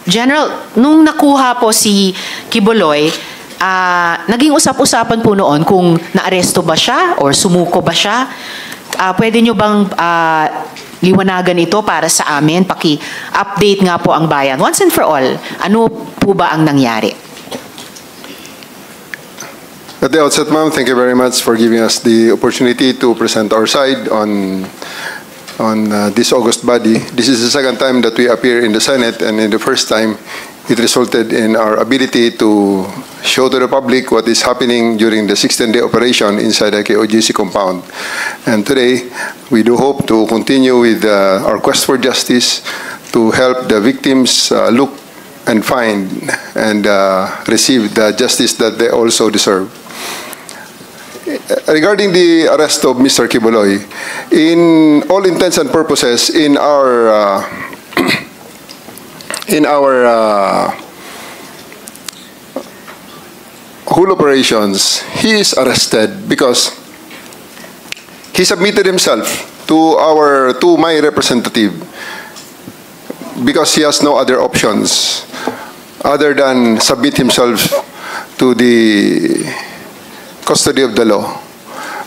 General, nung nakuha po si Quiboloy, naging usap-usapan po noon kung naaresto ba siya or sumuko ba siya. Pwede nyo bang liwanagan ito para sa amin? Paki-update nga po ang bayan. Once and for all, ano po ba ang nangyari? At the outset, ma'am, thank you very much for giving us the opportunity to present our side on this August body. This is the second time that we appear in the Senate, and in the first time, it resulted in our ability to show to the public what is happening during the 16-day operation inside the KOJC compound. And today, we do hope to continue with our quest for justice to help the victims look and find and receive the justice that they also deserve. Regarding the arrest of Mr. Quiboloy, in all intents and purposes, in our whole operations, he is arrested because he submitted himself to my representative because he has no other options other than submit himself to the custody of the law,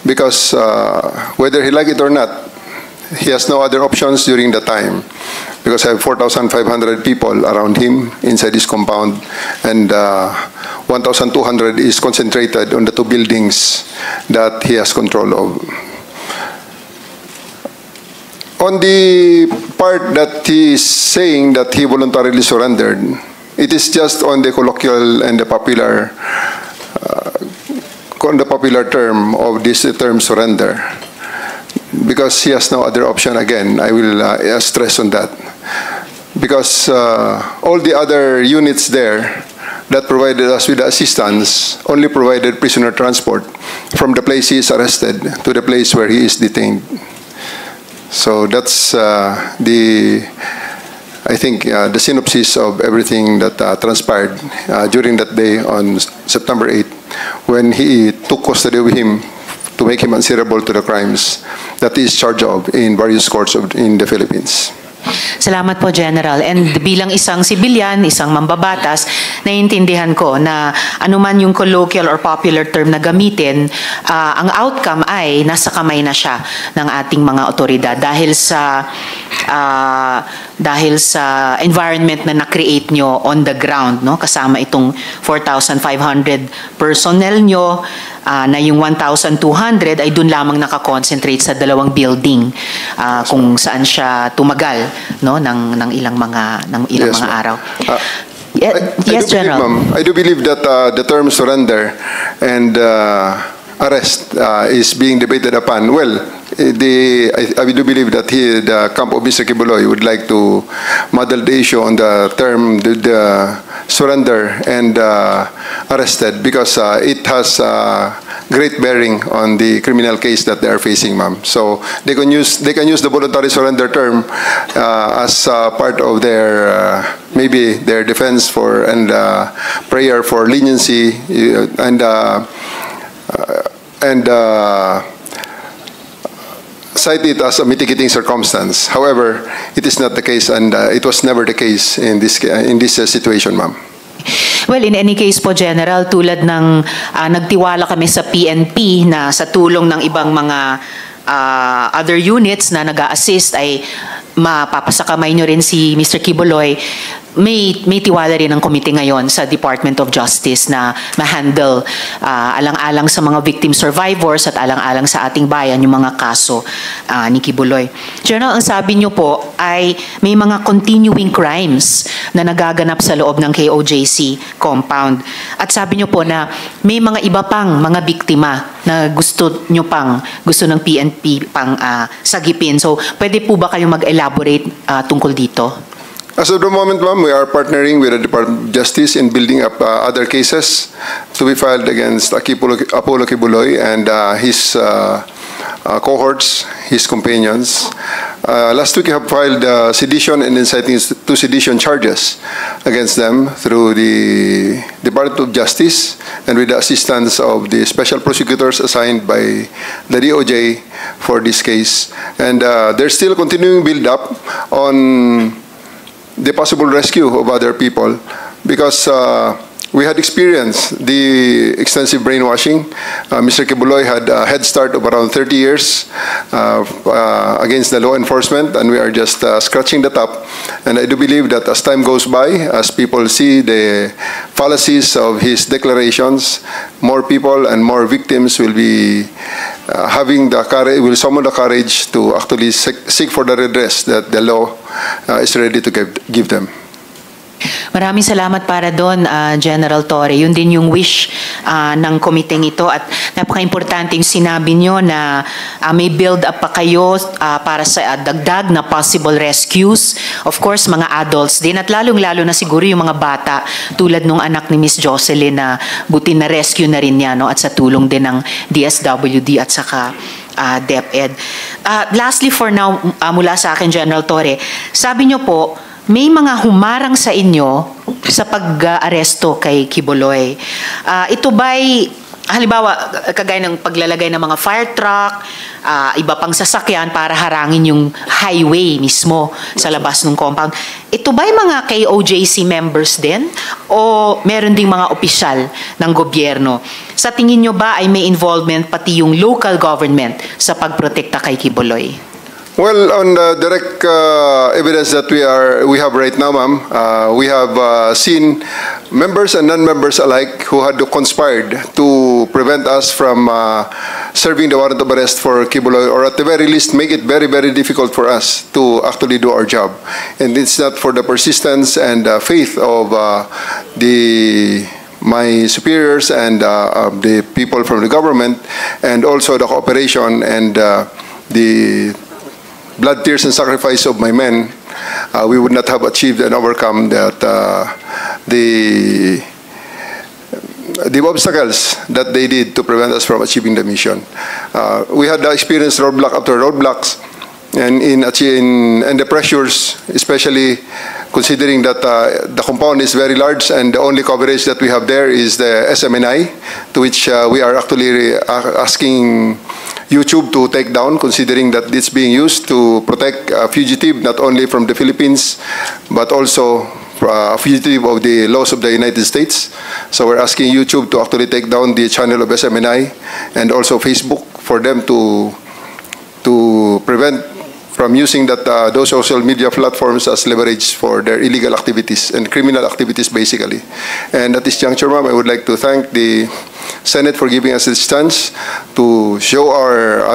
because whether he like it or not, he has no other options during the time, because I have 4,500 people around him inside this compound, and 1,200 is concentrated on the 2 buildings that he has control of. On the part that he is saying that he voluntarily surrendered, it is just on the colloquial and the popular term of this term surrender, because he has no other option. Again, I will stress on that, because all the other units there that provided us with assistance only provided prisoner transport from the place he is arrested to the place where he is detained. So that's I think the synopsis of everything that transpired during that day on September 8th, when he took custody of him to make him answerable to the crimes that he is charged of in various courts in the Philippines. Salamat po, General. And bilang isang sibilyan, isang mambabatas, naiintindihan ko na anuman yung colloquial or popular term na gamitin, ang outcome ay nasa kamay na siya ng ating mga otoridad dahil sa environment na na-create nyo on the ground, no? Kasama itong 4,500 personnel nyo, na yung 1,200 ay dun lamang nakakonsentrate sa 2 building kung saan siya tumagal, no, ng ilang mga araw. Yes, General. I do believe that the term surrender and arrest is being debated upon. Well, I do believe that the camp of Mr. Quiboloy would like to model the issue on the term the surrender and arrested, because it has great bearing on the criminal case that they are facing, ma'am. So they can use the voluntary surrender term as part of their maybe their defense for and prayer for leniency and cite it as a mitigating circumstance. However, it is not the case, and it was never the case in this situation, ma'am. Well, in any case po, General, tulad ng nagtiwala kami sa PNP na sa tulong ng ibang mga other units na nag-a-assist ay mapapasakamay nyo rin si Mr. Quiboloy, may tiwala rin ang komite ngayon sa Department of Justice na ma-handle alang-alang sa mga victim survivors at alang-alang sa ating bayan yung mga kaso ni Quiboloy. General, ang sabi nyo po ay may mga continuing crimes na nagaganap sa loob ng KOJC compound. At sabi nyo po na may mga iba pang mga biktima na gusto ng PNP pang sagipin. So, pwede po ba kayong mag-elaborate tungkol dito? As of the moment, ma'am, we are partnering with the Department of Justice in building up other cases to be filed against Apollo Quiboloy and his cohorts, his companions. Last week, we have filed sedition and inciting to sedition charges against them through the Department of Justice and with the assistance of the special prosecutors assigned by the DOJ for this case. And there's still continuing build-up on the possible rescue of other people, because we had experienced the extensive brainwashing. Mr. Kibuloy had a head start of around 30 years against the law enforcement, and we are just scratching the top. And I do believe that as time goes by, as people see the fallacies of his declarations, more people and more victims will be having the courage, will summon the courage to actually seek for the redress that the law is ready to give them. Maraming salamat para doon, General Torre. Yun din yung wish ng komiteng ito, at napaka-importante yung sinabi nyo na may build up pa kayo para sa dagdag na possible rescues. Of course, mga adults din, at lalong-lalo na siguro yung mga bata tulad nung anak ni Miss Jocelyn na buti na rescue na rin niya, no? At sa tulong din ng DSWD at saka DepEd. Lastly for now, mula sa akin, General Torre, sabi nyo po, may mga humarang sa inyo sa pag-aresto kay Kibuloy. Ito ba'y, halimbawa, kagaya ng paglalagay ng mga fire truck, iba pang sasakyan para harangin yung highway mismo sa labas ng compound. Ito ba'y mga KOJC members din? O meron ding mga opisyal ng gobyerno? Sa tingin nyo ba ay may involvement pati yung local government sa pagprotekta kay Kibuloy? Well, on the direct evidence that we have right now, ma'am, we have seen members and non-members alike who had conspired to prevent us from serving the warrant of arrest for Kibuloy, or at the very least make it very, very difficult for us to actually do our job. And it's not for the persistence and faith of my superiors and the people from the government, and also the cooperation and the blood, tears, and sacrifice of my men, we would not have achieved and overcome that the obstacles that they did to prevent us from achieving the mission. We had experienced roadblock after roadblocks, and in the pressures, especially considering that the compound is very large and the only coverage that we have there is the SMNI, to which we are actually asking YouTube to take down, considering that it's being used to protect a fugitive not only from the Philippines but also a fugitive of the laws of the United States. So we're asking YouTube to actually take down the channel of SMNI and also Facebook for them to prevent from using those social media platforms as leverage for their illegal activities and criminal activities, basically. And at this juncture, ma'am, I would like to thank the Senate for giving us this chance to show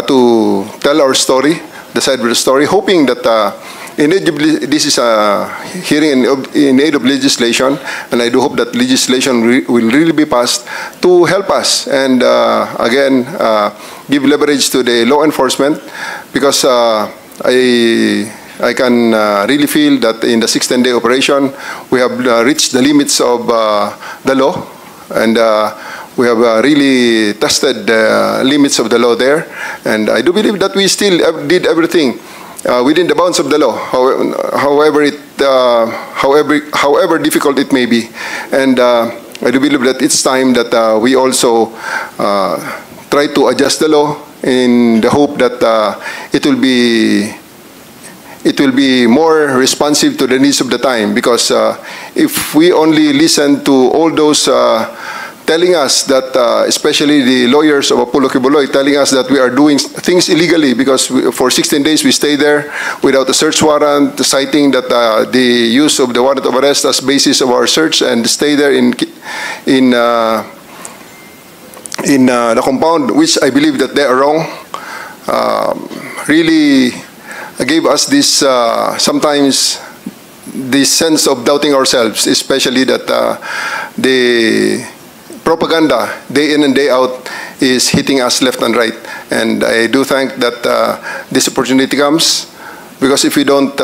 to tell our story, the side of the story, hoping that this is a hearing in aid of legislation, and I do hope that legislation will really be passed to help us and again give leverage to the law enforcement, because I can really feel that in the 6-10-day operation, we have reached the limits of the law, and we have really tested the limits of the law there. And I do believe that we still did everything within the bounds of the law, however difficult it may be. And I do believe that it's time that we also try to adjust the law in the hope that it will be more responsive to the needs of the time. Because if we only listen to all those telling us that, especially the lawyers of Apollo Kibuloy, telling us that we are doing things illegally because for 16 days we stay there without a search warrant, citing that the use of the warrant of arrest as basis of our search, and stay there in the compound, which I believe that they are wrong, really gave us this sometimes this sense of doubting ourselves, especially that the propaganda day in and day out is hitting us left and right. And I do think that this opportunity comes, because if we don't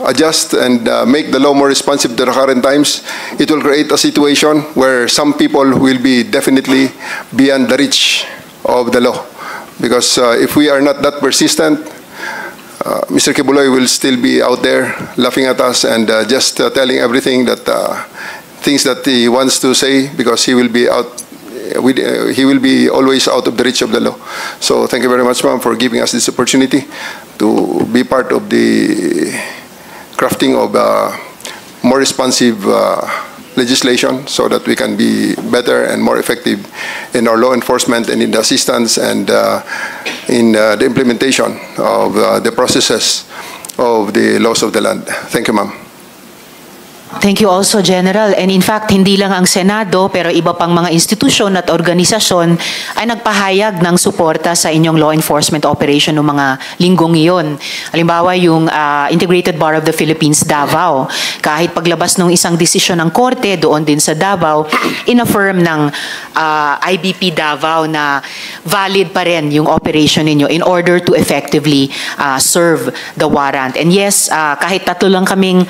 adjust and make the law more responsive to the current times, it will create a situation where some people will be definitely beyond the reach of the law. Because if we are not that persistent, Mr. Kibuloy will still be out there laughing at us and just telling everything that things that he wants to say, because he will be out he will be always out of the reach of the law. So thank you very much, ma'am, for giving us this opportunity to be part of the crafting of more responsive legislation so that we can be better and more effective in our law enforcement and in the assistance and in the implementation of the processes of the laws of the land. Thank you, ma'am. Thank you also, General. And in fact, hindi lang ang Senado, pero iba pang mga institusyon at organisasyon ay nagpahayag ng suporta sa inyong law enforcement operation noong mga linggong iyon. Halimbawa, yung Integrated Bar of the Philippines, Davao. Kahit paglabas ng isang desisyon ng korte doon din sa Davao, in-affirm ng IBP Davao na valid pa rin yung operation ninyo in order to effectively serve the warrant. And yes, kahit tatlo lang kaming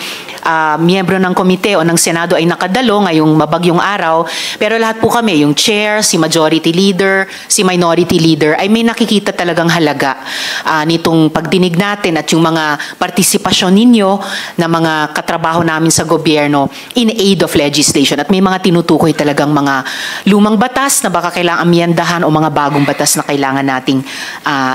miyembro ng komite o ng Senado ay nakadalo ngayong mabagyong araw, pero lahat po kami, yung chair, si majority leader, si minority leader, ay may nakikita talagang halaga nitong pagdinig natin at yung mga partisipasyon ninyo na mga katrabaho namin sa gobyerno in aid of legislation. At may mga tinutukoy talagang mga lumang batas na baka kailangang amyendahan o mga bagong batas na kailangan nating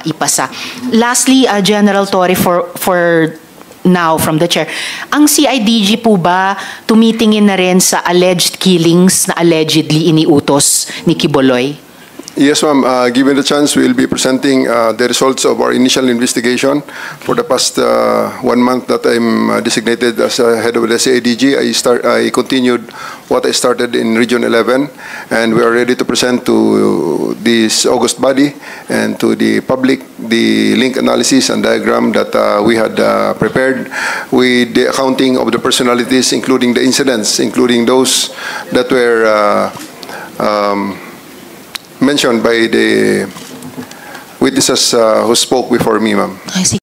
ipasa. Lastly, General Torre, for now from the chair, ang CIDG po ba tumitingin na rin sa alleged killings na allegedly iniutos ni Quiboloy? Yes, ma'am. Given the chance, we will be presenting the results of our initial investigation. For the past 1 month that I'm designated as head of the CIDG, I continued what I started in Region 11, and we are ready to present to this August body and to the public the link analysis and diagram that we had prepared with the accounting of the personalities, including the incidents, including those that were mentioned by the witnesses who spoke before me, ma'am. I see.